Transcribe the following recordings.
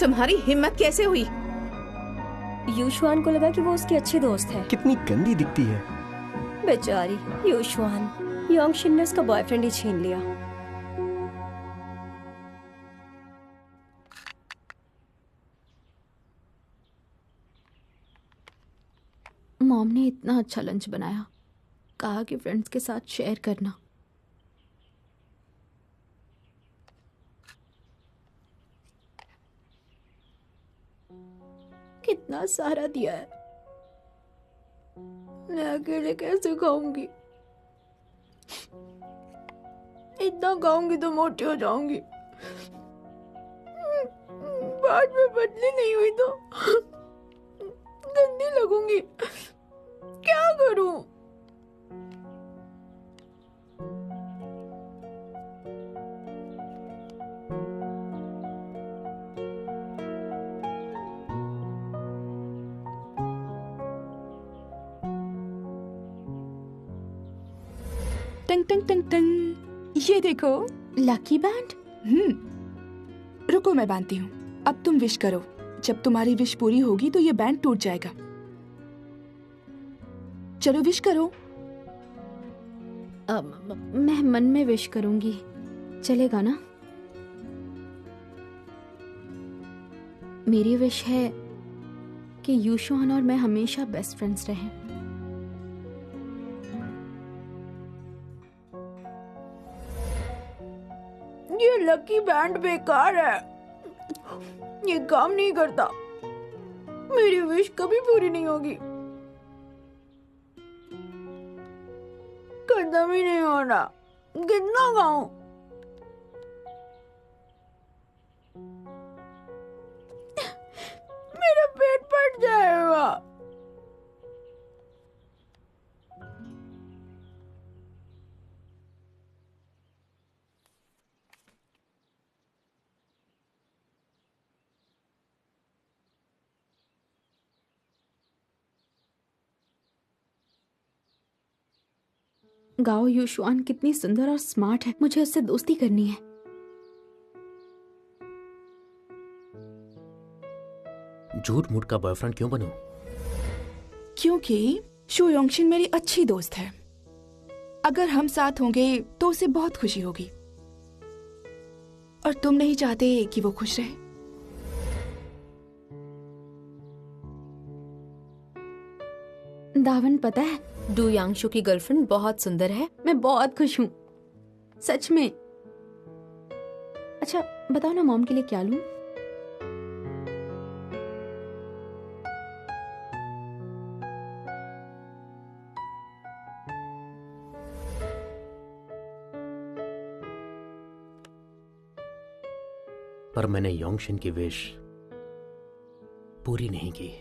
तुम्हारी हिम्मत कैसे हुई? यूशुआन को लगा कि वो उसकी अच्छी दोस्त है। कितनी गंदी दिखती है। बेचारी यूशुआन, योंगशिन ने उसका बॉयफ्रेंड ही छीन लिया। मॉम ने इतना अच्छा लंच बनाया, कहा कि फ्रेंड्स के साथ शेयर करना। कितना सारा दिया है, मैं अकेले कैसे खाऊंगी? इतना खाऊंगी तो मोटी हो जाऊंगी, बाद में पतली नहीं हुई तो गंदी लगूंगी। क्या करूं? टंग टंग टंग टंग, ये देखो लकी बैंड। रुको मैं बांधती हूँ। अब तुम विश करो। जब तुम्हारी विश पूरी होगी तो ये बैंड टूट जाएगा। चलो विश करो। मैं मन में विश करूंगी, चलेगा ना? मेरी विश है कि यूशुआन और मैं हमेशा बेस्ट फ्रेंड्स रहें। ये लकी बैंड बेकार है, ये काम नहीं करता। मेरी विश कभी पूरी नहीं होगी, खत्म ही नहीं होना। कितना खाऊं? मेरा पेट फट जाएगा। गाओ, यूशुआन कितनी सुंदर और स्मार्ट है, मुझे उससे दोस्ती करनी है। झूठ मूठ का बॉयफ्रेंड क्यों बनूं? क्योंकि शू योंगशिन मेरी अच्छी दोस्त है। अगर हम साथ होंगे तो उसे बहुत खुशी होगी, और तुम नहीं चाहते कि वो खुश रहे। दावन, पता है डू यांगशु की गर्लफ्रेंड बहुत सुंदर है। मैं बहुत खुश हूँ, सच में। अच्छा बताओ ना, मॉम के लिए क्या लूं? पर मैंने योंगशिन की विश पूरी नहीं की।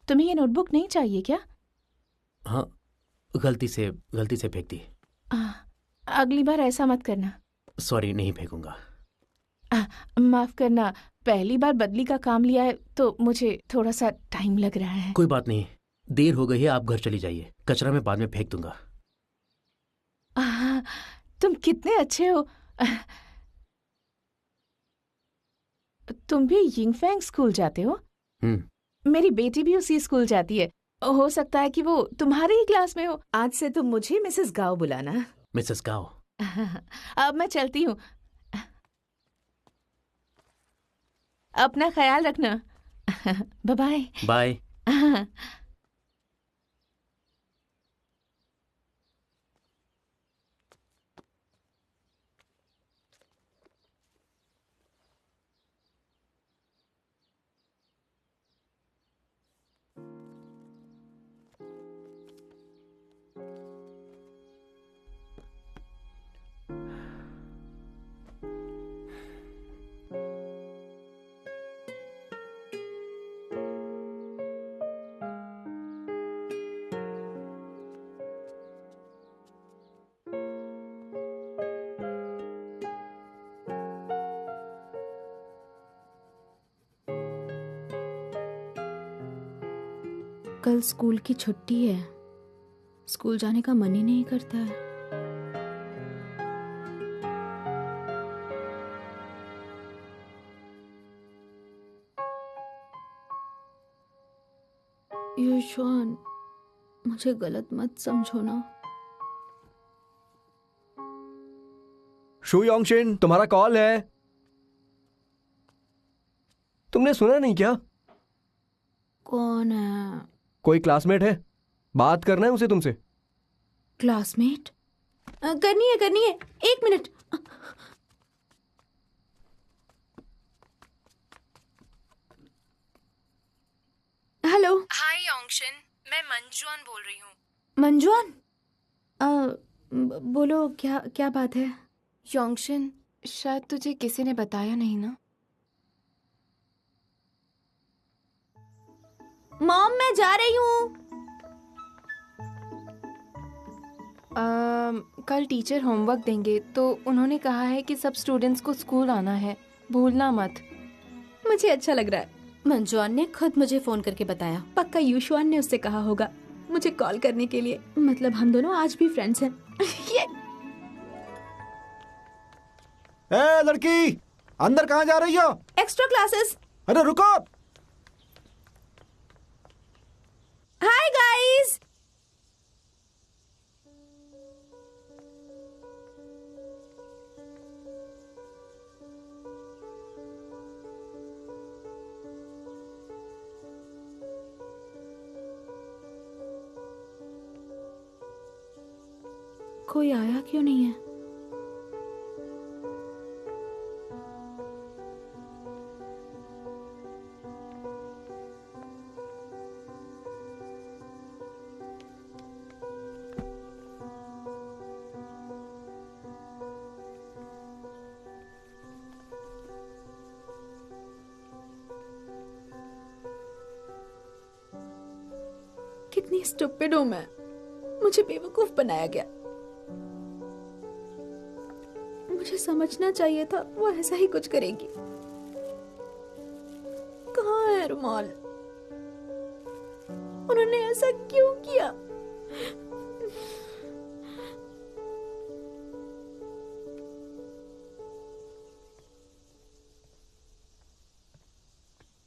तुम्हें ये नोटबुक नहीं चाहिए क्या? हाँ, गलती से फेंक दी। अगली बार ऐसा मत करना। सॉरी, नहीं फेंकूंगा। माफ करना, पहली बार बदली का काम लिया है तो मुझे थोड़ा सा टाइम लग रहा है। कोई बात नहीं, देर हो गई है, आप घर चली जाइए। कचरा मैं बाद में फेंक दूंगा। तुम कितने अच्छे हो। तुम भी यिंगफैंग स्कूल जाते हो? मेरी बेटी भी उसी स्कूल जाती है। हो सकता है कि वो तुम्हारे ही क्लास में हो। आज से तुम मुझे मिसेस गाओ बुलाना। मिसेस गाओ। अब मैं चलती हूँ, अपना ख्याल रखना। Bye bye. कल स्कूल की छुट्टी है, स्कूल जाने का मन ही नहीं करता है। युशवान, मुझे गलत मत समझो ना। शू योंगशिन, तुम्हारा कॉल है। तुमने सुना नहीं क्या? कौन है? कोई क्लासमेट है, बात करना है उसे तुमसे। क्लासमेट? करनी है, 1 मिनट। हेलो। हाय योंगशिन, मैं मंजुआन बोल रही हूँ। मंजुआन? बोलो, क्या क्या बात है? योंगशिन, शायद तुझे किसी ने बताया नहीं ना। मॉम, मैं जा रही हूँ। कल टीचर होमवर्क देंगे तो उन्होंने कहा है कि सब स्टूडेंट्स को स्कूल आना है, भूलना मत। मुझे अच्छा लग रहा है। मंजुआन ने खुद मुझे फोन करके बताया। पक्का युशवान ने उससे कहा होगा मुझे कॉल करने के लिए। मतलब हम दोनों आज भी फ्रेंड्स हैं। ये ए लड़की, अंदर कहाँ जा रही हो? Extra classes. अरे रुको। Hi guys. कोई आया क्यों नहीं है? कितनी स्टूपिड हूं मैं, मुझे बेवकूफ बनाया गया। मुझे समझना चाहिए था वो ऐसा ही कुछ करेगी। कहाँ है रुमाल? उन्होंने ऐसा क्यों किया?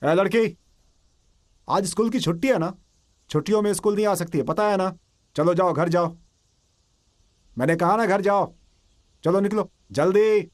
ए लड़की, आज स्कूल की छुट्टी है ना? छुट्टियों में स्कूल नहीं आ सकती है, पता है ना? चलो जाओ, घर जाओ। मैंने कहा ना घर जाओ। चलो निकलो जल्दी।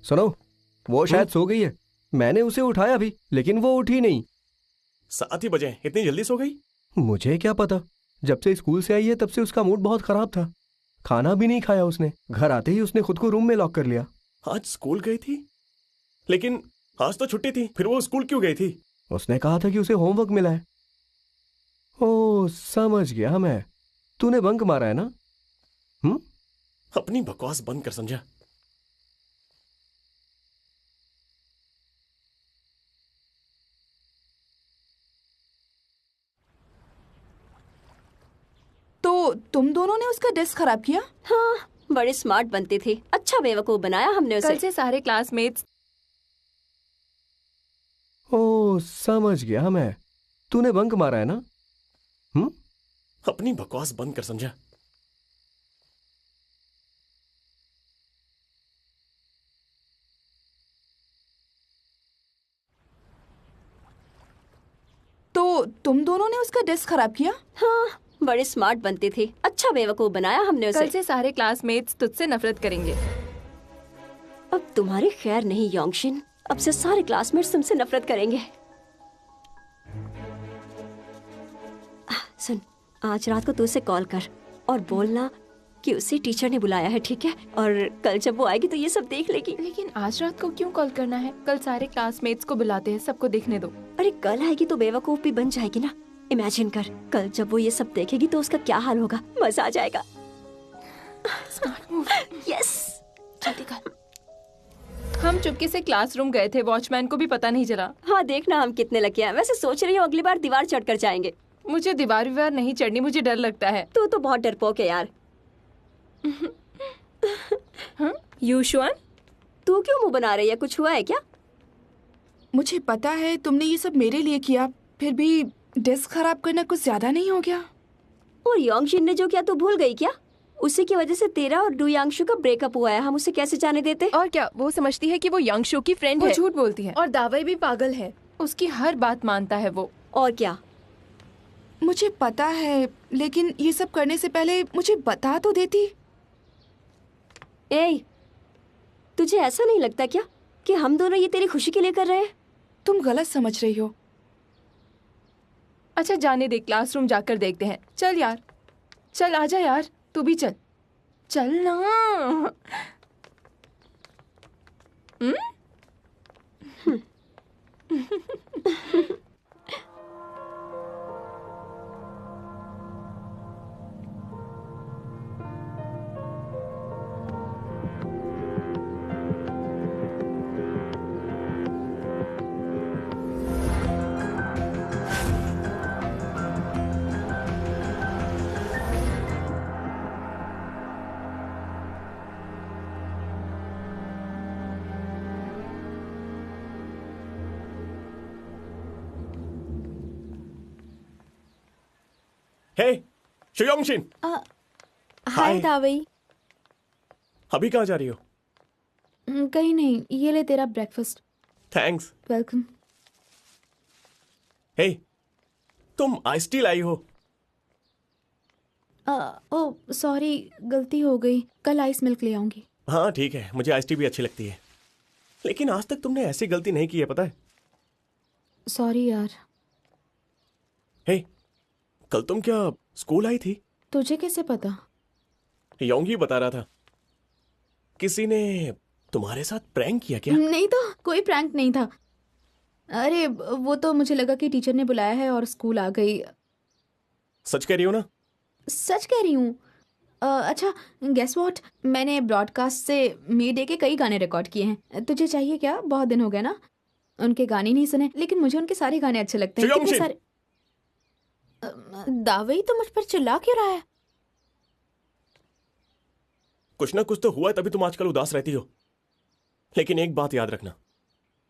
सुनो, वो शायद सो गई है। मैंने उसे उठाया भी, लेकिन वो उठी नहीं। 7 ही बजे, इतनी जल्दी सो गई? मुझे क्या पता। जब से स्कूल से आई है तब से उसका मूड बहुत खराब था। खाना भी नहीं खाया उसने। घर आते ही उसने खुद को रूम में लॉक कर लिया। आज स्कूल गई थी? लेकिन आज तो छुट्टी थी, फिर वो स्कूल क्यों गई थी? उसने कहा था कि उसे होमवर्क मिला है। ओह, समझ गया मैं। तूने बंक मारा है ना? अपनी बकवास बंद कर, समझा? तो तुम दोनों ने उसका डेस्क खराब किया? हाँ, बड़े स्मार्ट बनते थे। अच्छा बेवकूफ बनाया हमने उसे। कल से सारे क्लासमेट्स। ओह, समझ गया मैं। तूने बंक मारा है ना? अपनी बकवास बंद कर, समझा? तो तुम दोनों ने उसका डेस्क खराब किया? हाँ, बड़े स्मार्ट बनते थे। अच्छा बेवकूफ बनाया हमने उसे। कल से सारे क्लासमेट्स तुझसे नफरत करेंगे। अब तुम्हारी खैर नहीं योंगशिन, अब से सारे क्लासमेट्स तुमसे नफरत करेंगे। सुन, आज रात को तू उसे कॉल कर और बोलना कि उसे टीचर ने बुलाया है, ठीक है? और कल जब वो आएगी तो ये सब देख लेगी। लेकिन आज रात को क्यों कॉल करना है? कल सारे क्लासमेट्स को बुलाते हैं, सबको देखने दो। अरे कल आएगी तो बेवकूफ भी बन जाएगी ना। इमेजिन कर, कल जब वो ये सब देखेगी तो उसका क्या हाल होगा। मजा आ जाएगा। यस, जल्दी कर। हम चुपके से क्लासरूम गए थे, वॉचमैन को भी पता नहीं चला। हाँ देखना हम कितने लकी हैं। वैसे सोच रही हूँ अगली बार दीवार चढ़कर जाएंगे। मुझे दीवार विवार नहीं चढ़नी, मुझे डर लगता है। तू तो बहुत डरपोक है यार। यूशुआन, तू क्यों मुंह बना रही है? कुछ हुआ है क्या? मुझे पता है तुमने ये सब मेरे लिए किया, फिर भी डेस्क खराब करना कुछ ज्यादा नहीं हो गया? और योंगशिन ने जो किया तू भूल गई क्या? उसी की वजह से तेरा और डुयांगशु का ब्रेकअप हुआ है। हम उसे कैसे जाने देते? और क्या, वो समझती है कि वो यांगशु की फ्रेंड है। वो झूठ बोलती है। और दावई भी पागल है, उसकी हर बात मानता है वो। और क्या? मुझे पता है, लेकिन ये सब करने से पहले मुझे बता तो देती। ए, तुझे ऐसा नहीं लगता क्या कि हम दोनों ये तेरी खुशी के लिए कर रहे हैं? तुम गलत समझ रही हो। अच्छा जाने दे, क्लासरूम जाकर देखते हैं। चल यार, चल आजा यार, तू भी चल। चल ना। हे शुयोंगशिन, हाय दावई। अभी कहाँ जा रही हो? कहीं नहीं, ये ले तेरा ब्रेकफास्ट। थैंक्स। वेलकम। हे, तुम आइस टी लाई हो? ओ सॉरी, गलती हो गई। कल आइस मिल्क ले आऊंगी। हाँ ठीक है, मुझे आइस टी भी अच्छी लगती है, लेकिन आज तक तुमने ऐसी गलती नहीं की है, पता है? सॉरी यार। हे, कल तुम क्या स्कूल आई थी? तुझे कैसे पता? योंगी बता रहा था। किसी ने तुम्हारे साथ प्रैंक किया क्या? नहीं तो, कोई प्रैंक नहीं था। अरे वो तो मुझे लगा कि टीचर ने बुलाया है और स्कूल आ गई। सच कह रही हो ना? सच कह रही हूँ। अच्छा गेस व्हाट, मैंने ब्रॉडकास्ट से मे डे के कई गाने रिकॉर्ड किए हैं। तुझे चाहिए क्या? बहुत दिन हो गए ना उनके गाने नहीं सुने, लेकिन मुझे उनके सारे गाने अच्छे लगते हैं। कितने सारे। दावई तो मुझ पर चिल्ला क्यों रहा है? कुछ ना कुछ तो हुआ है, तभी तुम आजकल उदास रहती हो। लेकिन एक बात याद रखना,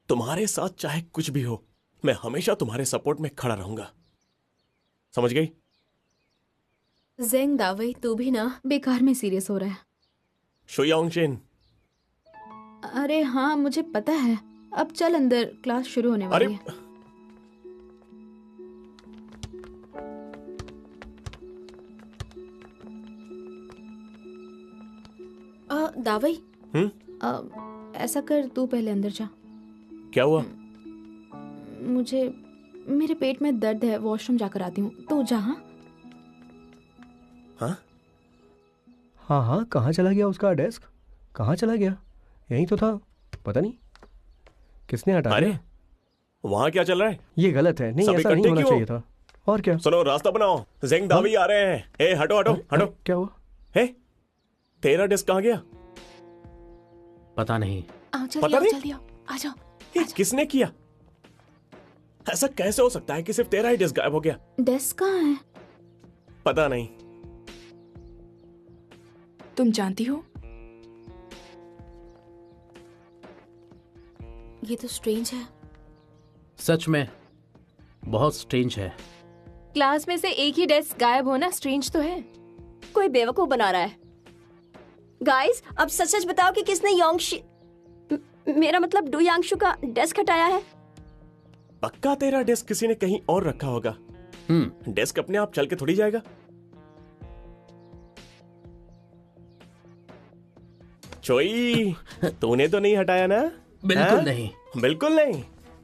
तुम्हारे साथ चाहे कुछ भी हो, मैं हमेशा तुम्हारे सपोर्ट में खड़ा रहूंगा। समझ गई? जेंग दावई, तू भी ना बेकार में सीरियस हो रहा है। शुयोंगशिन। अरे हाँ मुझे पता है। अब चल अंदर, क्लास शुरू होने वाली है। दावई, ऐसा कर, तू पहले अंदर जा। क्या हुआ? मुझे, मेरे पेट में दर्द है, वॉशरूम जाकर आती हूँ। तू जा। हाँ हाँ, कहाँ चला गया उसका डेस्क? कहाँ चला गया? यहीं तो था, पता नहीं किसने हटा अरे दिया। वहाँ क्या चल रहा है? ये गलत है, नहीं सब ऐसा नहीं इकट्ठे होना क्यों? चाहिए था। और क्या? सुनो, रास्ता बनाओ, जेंग दावी आ रहे हैं। ए हटो हटो हटो। क्या हुआ? हे, तेरा डेस्क कहाँ गया? पता नहीं। पता नहीं? जल्दी आओ, आ जाओ। ये किसने किया? ऐसा कैसे हो सकता है कि सिर्फ तेरा ही डेस्क गायब हो गया? डेस्क कहाँ है? पता नहीं। तुम जानती हो, ये तो स्ट्रेंज है। सच में बहुत स्ट्रेंज है। क्लास में से एक ही डेस्क गायब होना स्ट्रेंज तो है। कोई बेवकूफ बना रहा है। गाइस, अब सच सच बताओ कि किसने मेरा मतलब डुयांगशु का डेस्क हटाया है? पक्का तेरा डेस्क किसी ने कहीं और रखा होगा। डेस्क अपने आप चल के थोड़ी जाएगा। चोई, तूने तो नहीं हटाया ना? बिल्कुल नहीं। बिल्कुल नहीं।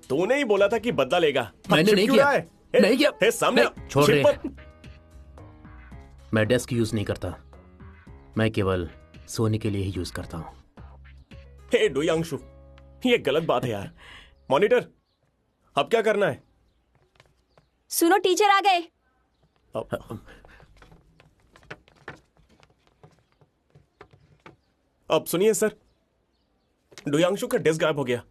तूने ही बोला था कि बदला लेगा। मैंने नहीं किया। नहीं किया। सामने छोड़ रहे। मैं डेस्क यूज नहीं करता, मैं केवल सोने के लिए ही यूज करता हूँ। हे डुयांशु, ये गलत बात है यार। मॉनिटर, अब क्या करना है? सुनो, टीचर आ गए। अब सुनिए सर, डुयांशु का डेस्क गायब हो गया।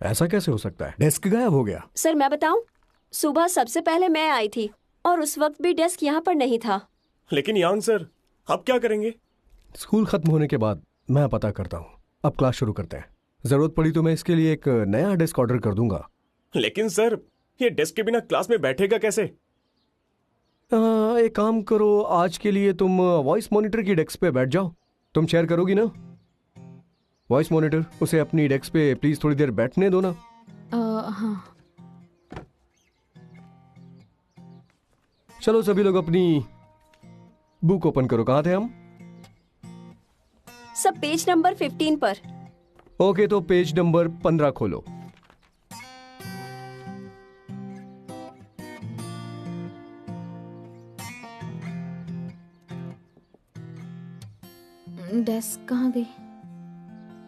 ऐसा कैसे हो सकता है? डेस्क गायब हो गया? सर मैं बताऊं, सुबह सबसे पहले मैं आई थी और उस वक्त भी डेस्क यहाँ पर नहीं था। लेकिन यांग सर, अब क्या करेंगे? स्कूल खत्म होने के बाद मैं पता करता हूँ। अब क्लास शुरू करते हैं। जरूरत पड़ी तो मैं इसके लिए एक नया डेस्क ऑर्डर कर दूंगा। लेकिन सर, ये डेस्क के बिना क्लास में बैठेगा कैसे? एक काम करो, आज के लिए तुम वॉइस मॉनिटर की डेस्क पे बैठ जाओ। तुम शेयर करोगी ना वॉइस मॉनिटर? उसे अपनी डेस्क पे प्लीज थोड़ी देर बैठने दो ना। हाँ। चलो सभी लोग अपनी बुक ओपन करो। कहाँ थे हम? सब पेज नंबर 15 पर। ओके, तो पेज नंबर 15 खोलो। डेस्क कहाँ गई?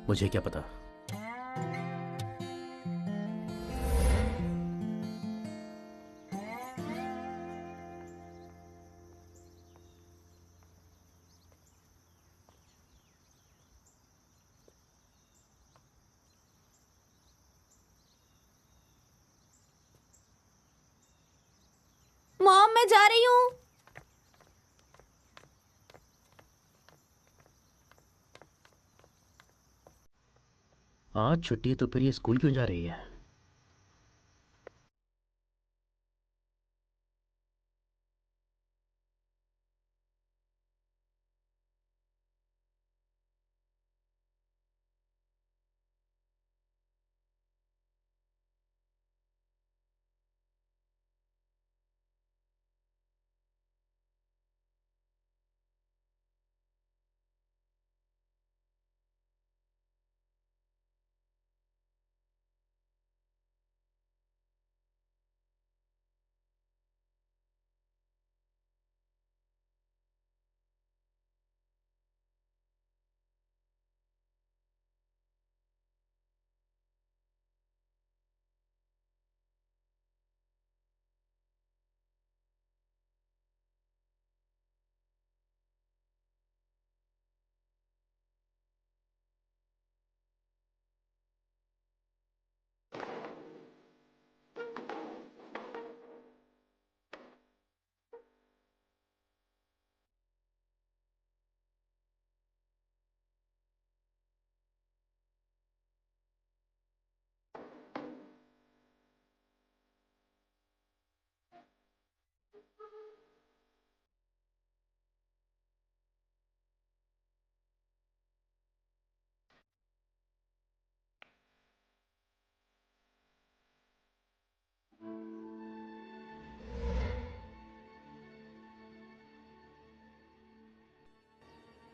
मुझे क्या पता। मॉम, मैं जा रही हूँ। आज छुट्टी है तो फिर ये स्कूल क्यों जा रही है?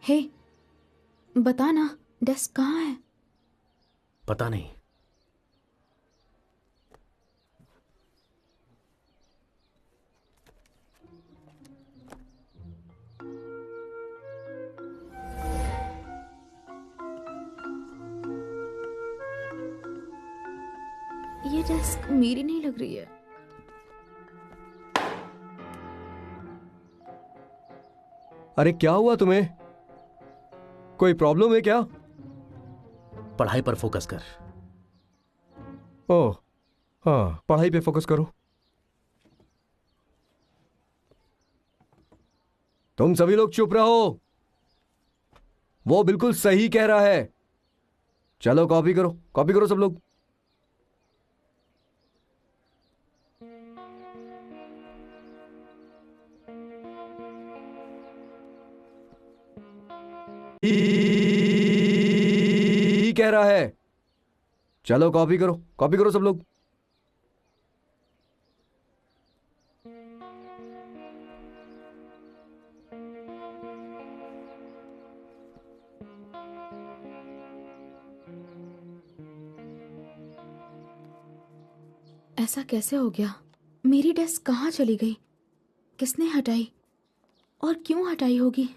हे, बता ना, डेस्क कहाँ है? पता नहीं। ये डेस्क मेरी नहीं लग रही है। अरे क्या हुआ तुम्हें? कोई प्रॉब्लम है क्या? पढ़ाई पर फोकस कर। ओह हाँ, पढ़ाई पे फोकस करो। तुम सभी लोग चुप रहो, वो बिल्कुल सही कह रहा है। चलो कॉपी करो, कॉपी करो सब लोग। कह रहा है। चलो कॉपी करो, कॉपी करो सब लोग। ऐसा कैसे हो गया? मेरी डेस्क कहाँ चली गई? किसने हटाई और क्यों हटाई होगी?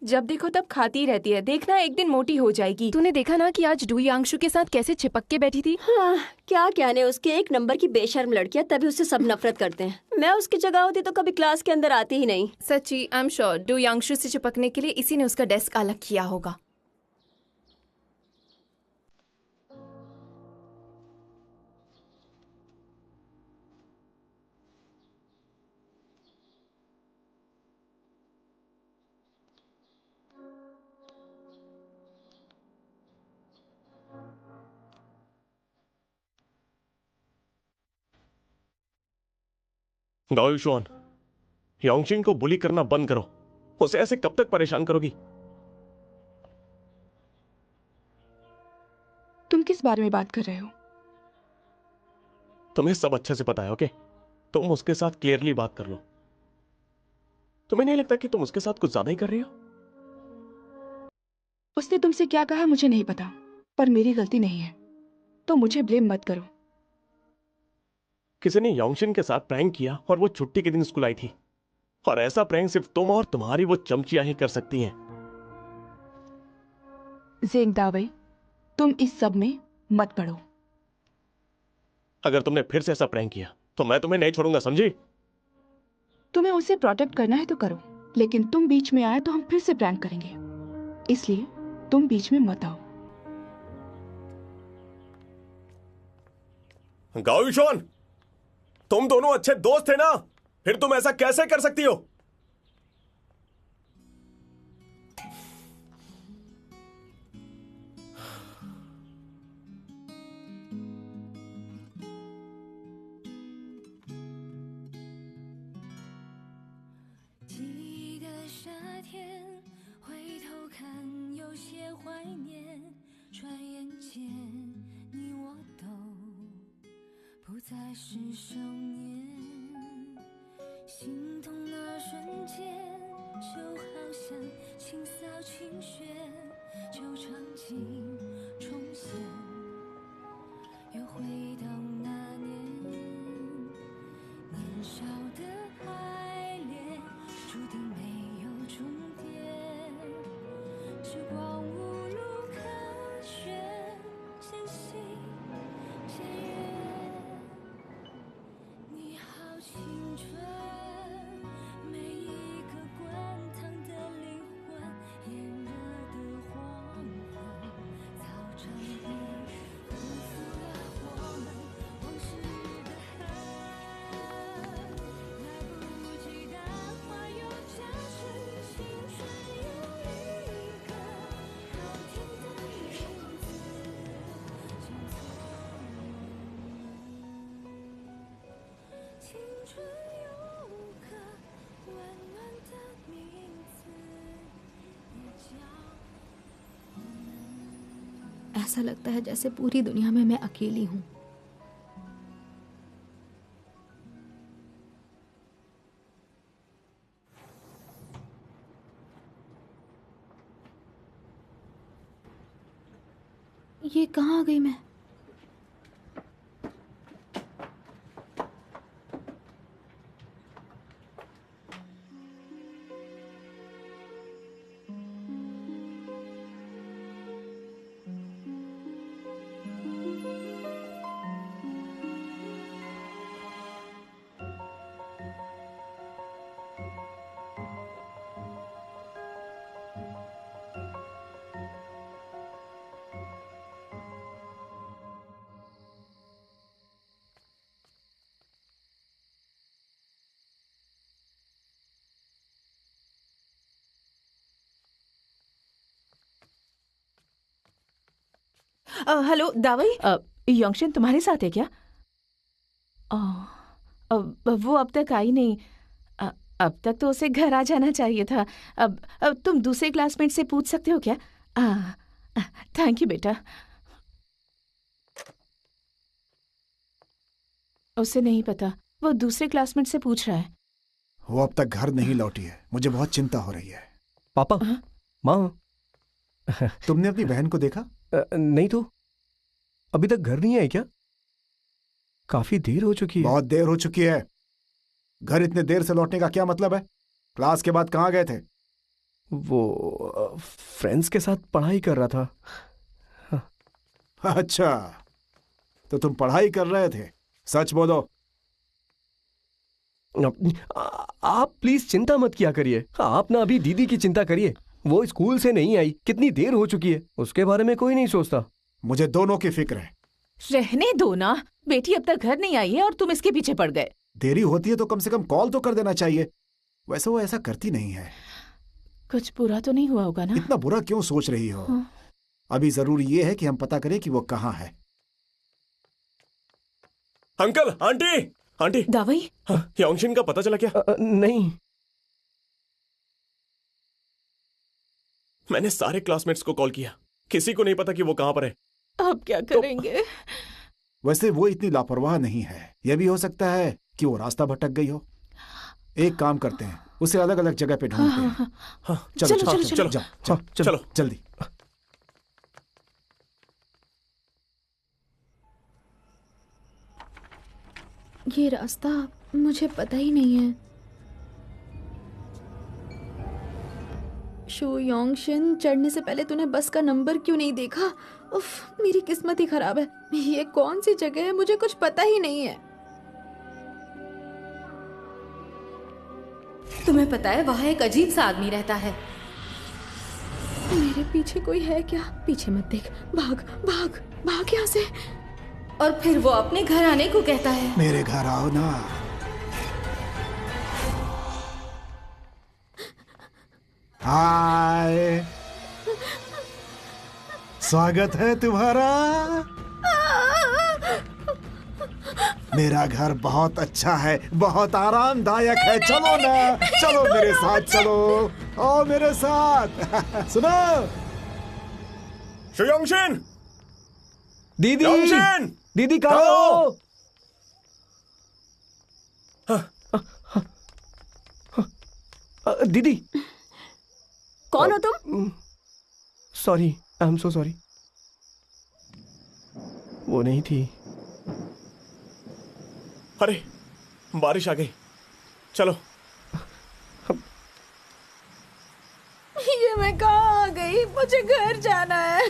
जब देखो तब खाती रहती है, देखना एक दिन मोटी हो जाएगी। तूने देखा ना कि आज डुयांशु के साथ कैसे चिपक के बैठी थी? हाँ, क्या कहने उसके, एक नंबर की बेशर्म लड़कियां, तभी उससे सब नफरत करते हैं। मैं उसकी जगह होती तो कभी क्लास के अंदर आती ही नहीं। सच्ची, आई एम श्योर डुयांशु से चिपकने के लिए इसी ने उसका डेस्क अलग किया होगा। गाओयुशुआन, योंगशिन को बुली करना बंद करो। उसे ऐसे कब तक परेशान करोगी? तुम किस बारे में बात कर रहे हो? तुम्हें सब अच्छे से पता है, ओके? तुम उसके साथ क्लियरली बात कर लो। तुम्हें नहीं लगता कि तुम उसके साथ कुछ ज्यादा ही कर रही हो? उसने तुमसे क्या कहा मुझे नहीं पता, पर मेरी गलती नहीं है, तो मुझे ब्लेम मत करो। किसी ने योंगशिन के साथ प्रैंक किया और वो छुट्टी के दिन स्कूल आई थी। और ऐसा प्रैंक सिर्फ तुम और तुम्हारी वो चमचियां ही कर सकती हैं। ज़ेंग दावई, तुम इस सब में मत पड़ो। अगर तुमने फिर से ऐसा प्रैंक किया तो मैं तुम्हें नहीं छोड़ूंगा, समझी? तुम्हें उसे प्रोटेक्ट करना है तो करो, लेकिन तुम बीच में आए तो हम फिर से प्रैंक करेंगे, इसलिए तुम बीच में मत आओ। गाओयुशुआन, तुम दोनों अच्छे दोस्त थे ना, फिर तुम ऐसा कैसे कर सकती हो? ऐसा लगता है जैसे पूरी दुनिया में मैं अकेली हूँ। ये कहाँ आ गई मैं? हेलो दावई, योंगशिन तुम्हारे साथ है क्या? वो अब तक आई नहीं। अब तक तो उसे घर आ जाना चाहिए था। अब तुम दूसरे क्लासमेट से पूछ सकते हो क्या? थैंक यू बेटा। उसे नहीं पता, वो दूसरे क्लासमेट से पूछ रहा है। वो अब तक घर नहीं लौटी है, मुझे बहुत चिंता हो रही है। पापा, माँ, तुमने अपनी बहन को देखा? नहीं तो, अभी तक घर नहीं आई क्या? काफी देर हो चुकी है। बहुत देर हो चुकी है। घर इतने देर से लौटने का क्या मतलब है? क्लास के बाद कहाँ गए थे? वो फ्रेंड्स के साथ पढ़ाई कर रहा था। अच्छा, तो तुम पढ़ाई कर रहे थे? सच बोलो। आप प्लीज चिंता मत किया करिए। आप ना अभी दीदी की चिंता करिए। वो स्कूल से नहीं आई, कितनी देर हो चुकी है, उसके बारे में कोई नहीं सोचता। मुझे दोनों की फिक्र है। रहने दो ना, बेटी अब तक घर नहीं आई है और तुम इसके पीछे पड़ गए। देरी होती है तो कम से कम कॉल तो कर देना चाहिए। वैसे वो ऐसा करती नहीं है। कुछ बुरा तो नहीं हुआ होगा ना? इतना बुरा क्यों सोच रही हो? अभी जरूरी ये है कि हम पता करें कि वो कहाँ है। अंकल, आंटी, आंटी, दावई, योंगशिन का पता चला क्या? नहीं। मैंने सारे क्लासमेट्स को कॉल किया, किसी को नहीं पता कि वो कहाँ पर है। अब क्या करेंगे? वैसे वो इतनी लापरवाह नहीं है। यह भी हो सकता है कि वो रास्ता भटक गई हो। एक काम करते हैं, उसे अलग अलग जगह पे ढूंढते हैं। चलो चलो चलो चलो चलो जल्दी। ये रास्ता मुझे पता ही नहीं है। शो योंगशिन, चढ़ने से पहले तूने बस का नंबर क्यों नहीं देखा? उफ, मेरी किस्मत ही खराब है। ये कौन सी जगह है, मुझे कुछ पता ही नहीं है। तुम्हें पता है वहाँ एक अजीब सा आदमी रहता है। मेरे पीछे कोई है क्या? पीछे मत देख, भाग भाग भाग यहाँ से। और फिर वो अपने घर आने को कहता है। मेरे घर आओ ना। हाय, स्वागत है तुम्हारा। मेरा घर बहुत अच्छा है, बहुत आरामदायक है। चलो ना, चलो मेरे साथ चलो। आओ मेरे साथ। सुनो योंगशिन, दीदी, योंगशिन, दीदी कहाँ हो? दीदी। कौन हो तुम? Sorry, I am so sorry. वो नहीं थी। अरे, बारिश आ गई, चलो। ये मैं कहाँ आ गई? मुझे घर जाना है।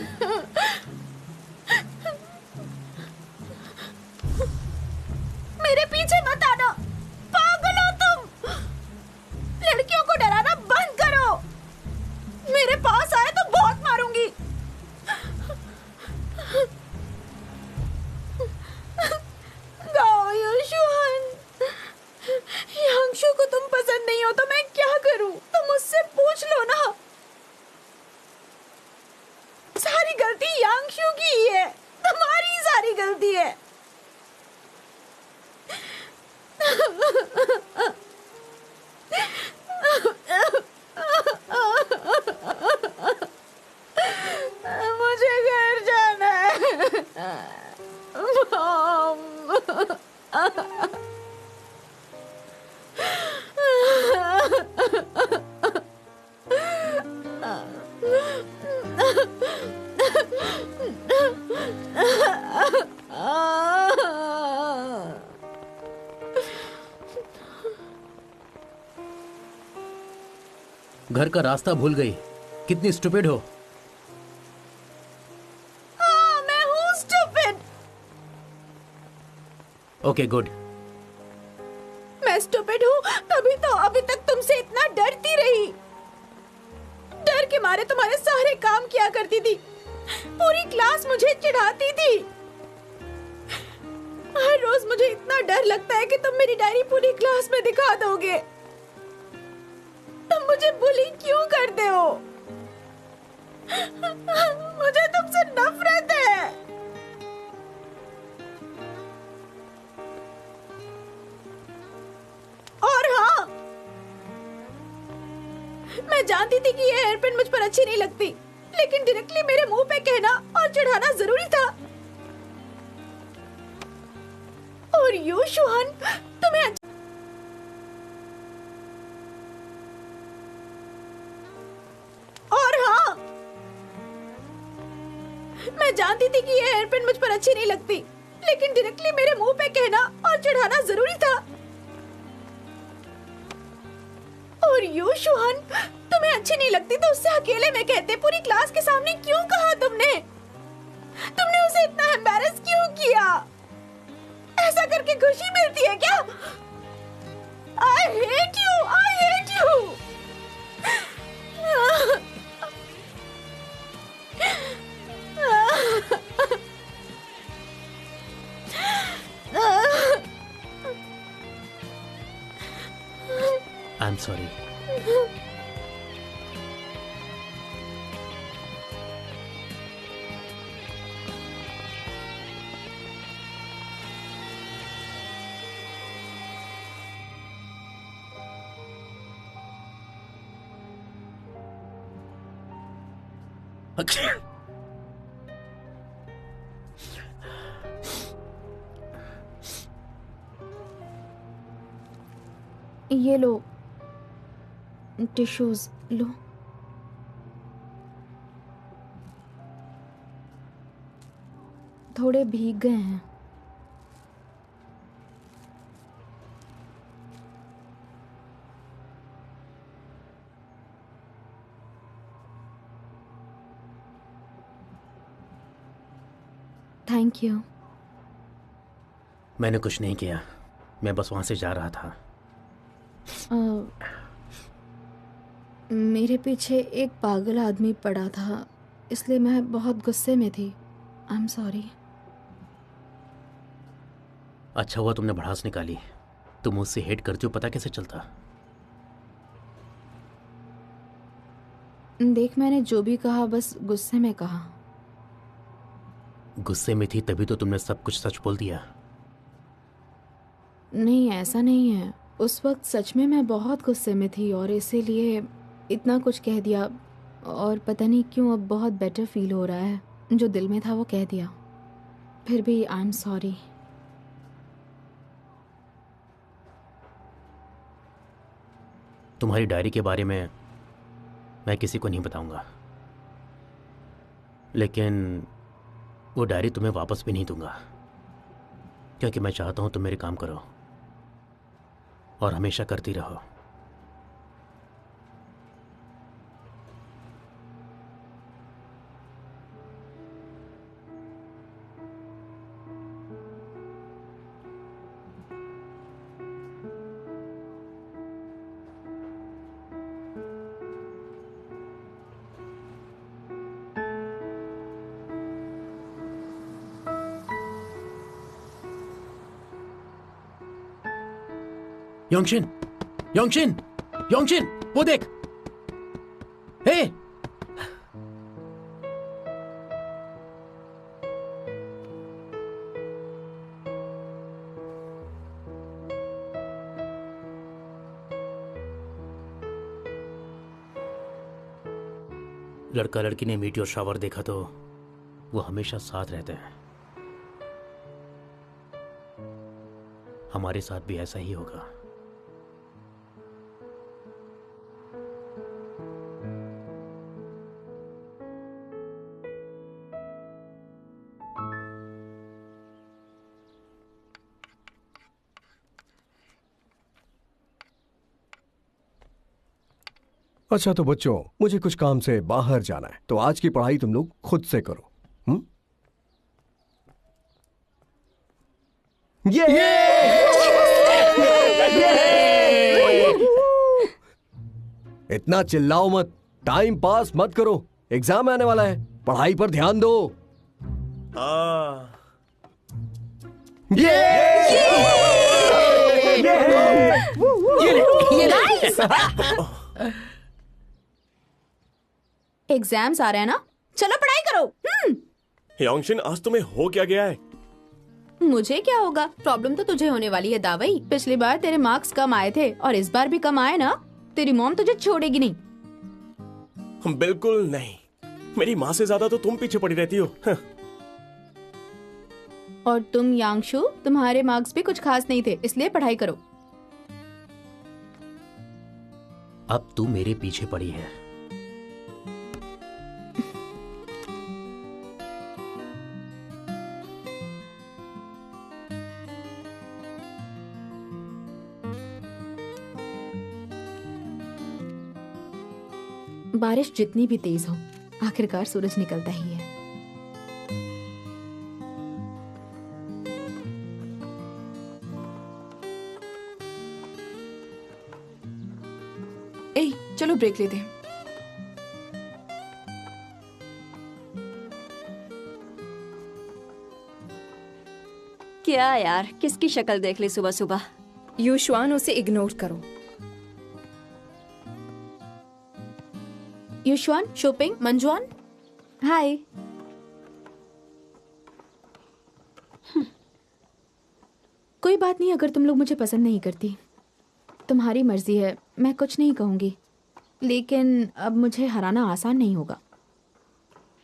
मेरे पीछे मत आना, पागल हो तुम। लड़कियों को डराना बंद करो। मेरे पास आए तो बहुत मारूंगी। गाओ योशुहान, यांगशु को तुम पसंद नहीं हो तो मैं क्या करूं? तुम मुझसे पूछ लो ना। सारी गलती यांगशु की ही है, तुम्हारी सारी गलती है। मुझे घर जाना है। घर का रास्ता भूल गई, कितनी स्टूपिड हो। हाँ, मैं हूँ स्टूपिड। Okay good. मैं स्टूपिड हूँ तभी तो अभी तक तुमसे इतना डरती रही। डर के मारे तुम्हारे सारे काम किया करती थी। पूरी क्लास मुझे चिढ़ाती थी। हर रोज मुझे इतना डर लगता है कि तुम मेरी डायरी पूरी क्लास में दिखा दोगे। तुम मुझे बुली क्यों करते हो? मुझे तुमसे नफरत है। और हाँ, मैं जानती थी कि ये हेयरपिन मुझ पर अच्छी नहीं लगती, लेकिन डायरेक्टली मेरे मुंह पे कहना और चिढ़ाना जरूरी था। और योशुहान, तुम्हें और हाँ, मैं जानती थी कि ये हेयरपिन मुझ पर अच्छी नहीं लगती, लेकिन डायरेक्टली मेरे मुंह पे कहना और चिढ़ाना जरूरी था। और यू शुहान, तुम्हें अच्छी नहीं लगती तो उससे अकेले में कहते, पूरी क्लास के सामने क्यों कहा तुमने? तुमने उसे इतना एम्बैरेस क्यों किया? ऐसा करके खुशी मिलती है क्या? I hate you! I hate you! I'm sorry. ये लो टिश्यूज लो। थोड़े भीग गए हैं। Thank you. मैंने कुछ नहीं किया, मैं बस वहां से जा रहा था। मेरे पीछे एक पागल आदमी पड़ा था, इसलिए मैं बहुत गुस्से में थी। I am sorry. अच्छा हुआ तुमने भड़ास निकाली। तुम मुझसे हेट करती हो, पता कैसे चलता? देख, मैंने जो भी कहा बस गुस्से में कहा। गुस्से में थी तभी तो तुमने सब कुछ सच बोल दिया। नहीं, ऐसा नहीं है। उस वक्त सच में मैं बहुत गुस्से में थी और इसीलिए इतना कुछ कह दिया। और पता नहीं क्यों अब बहुत बेटर फील हो रहा है। जो दिल में था वो कह दिया। फिर भी आई एम सॉरी। तुम्हारी डायरी के बारे में मैं किसी को नहीं बताऊंगा, लेकिन वो डायरी तुम्हें वापस भी नहीं दूंगा, क्योंकि मैं चाहता हूं तुम मेरे काम करो और हमेशा करती रहो। योंगशिन, योंगशिन, योंगशिन, वो देख। हे, लड़का लड़की ने मीटियोर शावर देखा तो वो हमेशा साथ रहते हैं। हमारे साथ भी ऐसा ही होगा। अच्छा तो बच्चों, मुझे कुछ काम से बाहर जाना है, तो आज की पढ़ाई तुम लोग खुद से करो। इतना चिल्लाओ मत, टाइम पास मत करो, एग्जाम आने वाला है, पढ़ाई पर ध्यान दो। एग्जाम्स आ रहे हैं ना, चलो पढ़ाई करो। योंगशिन, आज तुम्हें हो क्या गया है? मुझे क्या होगा? प्रॉब्लम तो तुझे होने वाली है दावई। पिछली बार तेरे मार्क्स कम आए थे और इस बार भी कम आए ना, तेरी मॉम तुझे छोड़ेगी नहीं। बिल्कुल नहीं, मेरी माँ से ज्यादा तो तुम पीछे पड़ी रहती हो। और तुम यांगशु, तुम्हारे मार्क्स भी कुछ खास नहीं थे, इसलिए पढ़ाई करो। अब तू मेरे पीछे पड़ी है। बारिश जितनी भी तेज हो, आखिरकार सूरज निकलता ही है। ए, चलो ब्रेक लेते हैं। क्या यार, किसकी शक्ल देख ली सुबह सुबह? युश्वान, उसे इग्नोर करो। युश्वान, शोपिंग, मंजुआन, हाय। कोई बात नहीं, अगर तुम लोग मुझे पसंद नहीं करती, तुम्हारी मर्जी है, मैं कुछ नहीं कहूंगी, लेकिन अब मुझे हराना आसान नहीं होगा।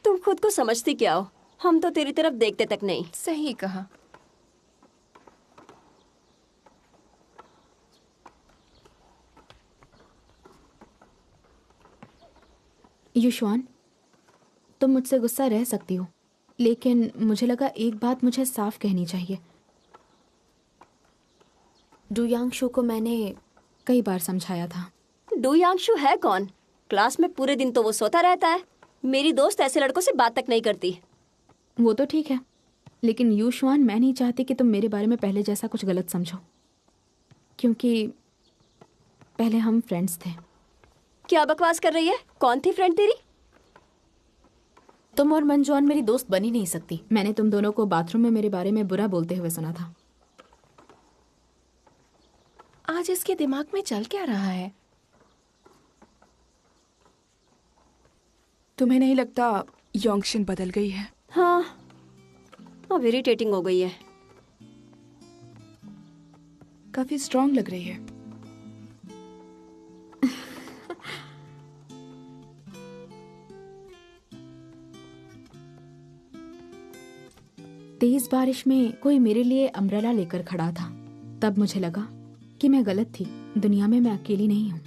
तुम खुद को समझती क्या हो? हम तो तेरी तरफ देखते तक नहीं। सही कहा। युश्वान, तुम मुझसे गुस्सा रह सकती हो, लेकिन मुझे लगा एक बात मुझे साफ कहनी चाहिए। डू यांगशु को मैंने कई बार समझाया था। डू यांगशु है कौन? क्लास में पूरे दिन तो वो सोता रहता है। मेरी दोस्त ऐसे लड़कों से बात तक नहीं करती। वो तो ठीक है, लेकिन युश्वान, मैं नहीं चाहती कि तुम मेरे बारे में पहले जैसा कुछ गलत समझो, क्योंकि पहले हम फ्रेंड्स थे। क्या बकवास कर रही है? कौन थी फ्रेंड तेरी? तुम और मंजुआन मेरी दोस्त बन ही नहीं सकती। मैंने तुम दोनों को बाथरूम में मेरे बारे में बुरा बोलते हुए सुना था। आज इसके दिमाग में चल क्या रहा है? तुम्हें नहीं लगता योंगशिन बदल गई है? हाँ, अब इरिटेटिंग हो गई है। काफी स्ट्रांग लग रही है। तेज बारिश में कोई मेरे लिए अम्ब्रेला लेकर खड़ा था। तब मुझे लगा कि मैं गलत थी, दुनिया में मैं अकेली नहीं हूँ।